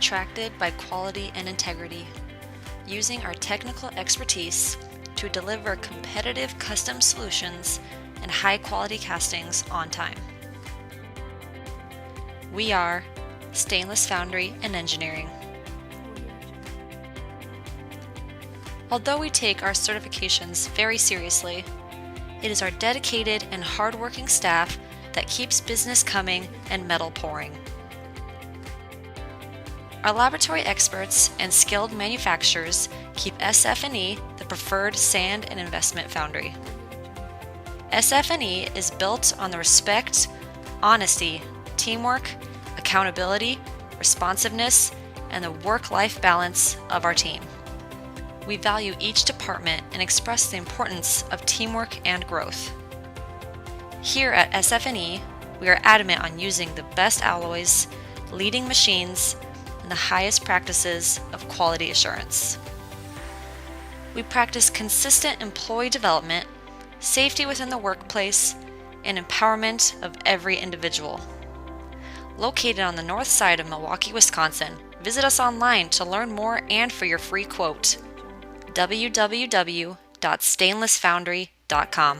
attracted by quality and integrity, using our technical expertise to deliver competitive custom solutions and high-quality castings on time. We are Stainless Foundry and Engineering. Although we take our certifications very seriously, it is our dedicated and hardworking staff that keeps business coming and metal pouring. Our laboratory experts and skilled manufacturers keep SF&E the preferred sand and investment foundry. SF&E is built on the respect, honesty, teamwork, accountability, responsiveness, and the work-life balance of our team. We value each department and express the importance of teamwork and growth. Here at SF&E, we are adamant on using the best alloys, leading machines, and the highest practices of quality assurance. We practice consistent employee development, safety within the workplace, and empowerment of every individual. Located on the north side of Milwaukee, Wisconsin, visit us online to learn more and for your free quote. www.stainlessfoundry.com